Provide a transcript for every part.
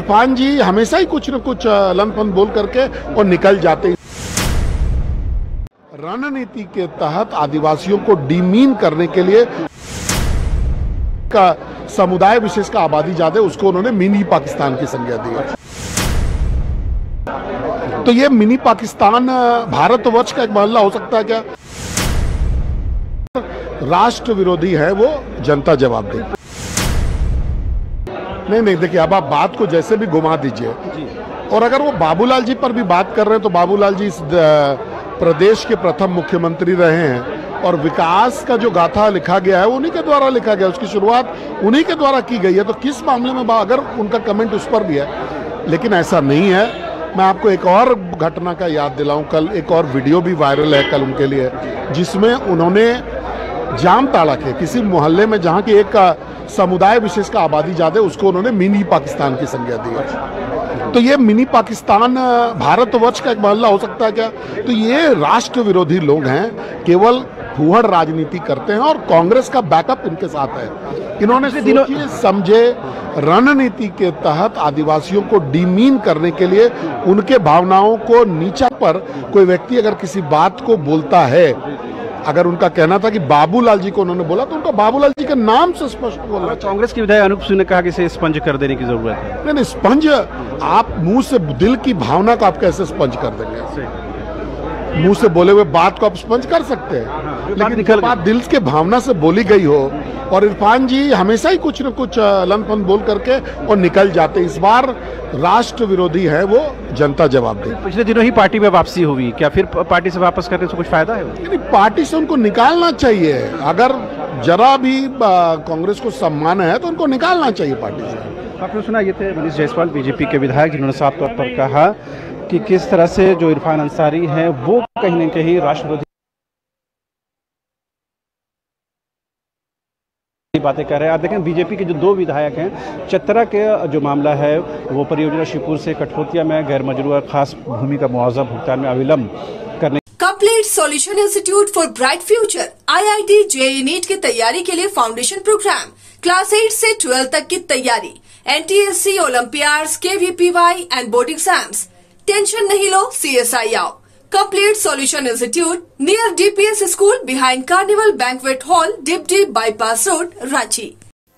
इरफान जी हमेशा ही कुछ न कुछ लनपन बोल करके और निकल जाते हैं। रणनीति के तहत आदिवासियों को डिमीन करने के लिए का समुदाय विशेष का आबादी ज्यादा उसको उन्होंने मिनी पाकिस्तान की संज्ञा दी है। तो ये मिनी पाकिस्तान भारतवर्ष का एक मोहल्ला हो सकता है क्या? राष्ट्र विरोधी है वो, जनता जवाब देगी। नहीं देखिए, अब आप बात को जैसे भी घुमा दीजिए, और अगर वो बाबूलाल जी पर भी बात कर रहे हैं तो बाबूलाल जी इस प्रदेश के प्रथम मुख्यमंत्री रहे हैं और विकास का जो गाथा लिखा गया है वो उन्हीं के द्वारा लिखा गया, उसकी शुरुआत उन्हीं के द्वारा की गई है। तो किस मामले में अगर उनका कमेंट उस पर भी है, लेकिन ऐसा नहीं है। मैं आपको एक और घटना का याद दिलाऊं, कल एक और वीडियो भी वायरल है कल उनके लिए, जिसमें उन्होंने जाम ताड़ा के किसी मोहल्ले में जहां की एक समुदाय विशेष का आबादी ज्यादा उसको उन्होंने मिनी पाकिस्तान की संज्ञा दी है। तो ये मिनी पाकिस्तान भारतवर्ष का एक मोहल्ला हो सकता है क्या? तो ये राष्ट्र विरोधी लोग हैं, केवल फूहड़ राजनीति करते हैं और कांग्रेस का बैकअप इनके साथ है। इन्होंने सोचिए समझे रणनीति के तहत आदिवासियों को डिमीन करने के लिए, उनके भावनाओं को नीचा पर कोई व्यक्ति अगर किसी बात को बोलता है, अगर उनका कहना था कि बाबूलाल जी को उन्होंने बोला तो उनका बाबूलाल जी के नाम से स्पष्ट बोला। कांग्रेस की विधायक अनूप सिंह ने कहा कि इसे स्पंज कर देने की जरूरत है। नहीं, स्पंज आप मुंह से दिल की भावना को आप कैसे स्पंज कर देंगे? मुंह से बोले हुए बात को आप स्पंज कर सकते हैं, लेकिन जब बात दिल के भावना से बोली गई हो, और इरफान जी हमेशा ही कुछ न कुछ लनपन बोल करके और निकल जाते। इस बार राष्ट्र विरोधी है वो, जनता जवाब देगी। पिछले दिनों ही पार्टी में वापसी हुई, क्या फिर पार्टी से वापस करने से कुछ फायदा है? नहीं, पार्टी से उनको निकालना चाहिए। अगर जरा भी कांग्रेस को सम्मान है तो उनको निकालना चाहिए पार्टी से। आपने सुना, ये थे मनीष जायसवाल बीजेपी के विधायक, जिन्होंने साफ तौर पर कहा कि किस तरह से जो इरफान अंसारी हैं वो कहीं न कहीं राष्ट्र विरोधी बातें कर रहे हैं। आप देखें, बीजेपी के जो दो विधायक हैं, चतरा के जो मामला है वो परियोजना शिवपुर से कठपुतलिया में गैर मजरूह खास भूमि का मुआवजा भुगतान में अविलंब करने। Complete solution institute for bright future IIT JEE NEET की तैयारी के लिए फाउंडेशन प्रोग्राम, क्लास 8 से 12 तक की तैयारी, NTSC, Olympiads, KVPY and board exams. Tension नहीं लो, CSI आओ। Complete Solution Institute near DPS School behind Carnival Banquet Hall, Dibdi Bypass Road, Ranchi।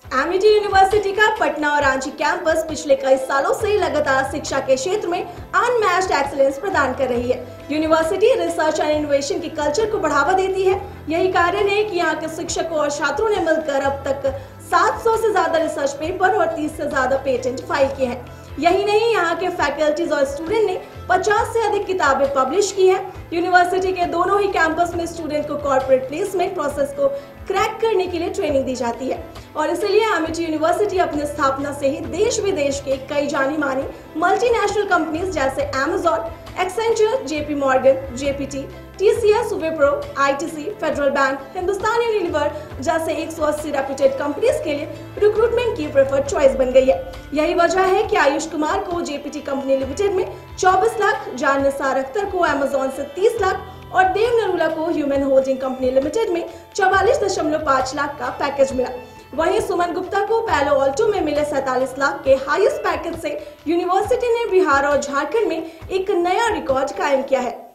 Amity university का पटना और रांची कैंपस पिछले कई सालों से लगातार शिक्षा के क्षेत्र में अनमैच्ड एक्सीलेंस प्रदान कर रही है। यूनिवर्सिटी रिसर्च एंड इनोवेशन की कल्चर को बढ़ावा देती है। यही कारण है कि यहाँ के शिक्षकों और छात्रों ने मिलकर अब तक 700 से ज्यादा रिसर्च पेपर और 30 से ज्यादा पेटेंट फाइल किए हैं। यही नहीं, यहाँ के फैकल्टीज और स्टूडेंट ने 50 से अधिक किताबें पब्लिश की हैं। यूनिवर्सिटी के दोनों ही कैंपस में स्टूडेंट को कॉर्पोरेट प्लेसमेंट प्रोसेस को क्रैक करने के लिए ट्रेनिंग दी जाती है, और इसलिए एमिटी यूनिवर्सिटी अपनी स्थापना से ही देश विदेश के कई जानी मानी मल्टीनेशनल कंपनीज जैसे Amazon, Accenture, JP Morgan, JPT, TCS, Wipro, ITC, federal bank, Hindustan Unilever जैसे 180 रेप्यूटेड कंपनीज के लिए रिक्रूटमेंट की प्रेफर्ड चॉइस बन गई है। यही वजह है कि आयुष कुमार को JPT कंपनी लिमिटेड में 24 लाख, जान निसार अख्तर को Amazon से 30 लाख और देव नरूला को ह्यूमन होल्डिंग कंपनी लिमिटेड में 44.5 लाख का पैकेज मिला। वहीं सुमन गुप्ता को पैलो ऑल्टो में मिले 47 लाख के हाईएस्ट पैकेज से यूनिवर्सिटी ने बिहार और झारखंड में एक नया रिकॉर्ड कायम किया है।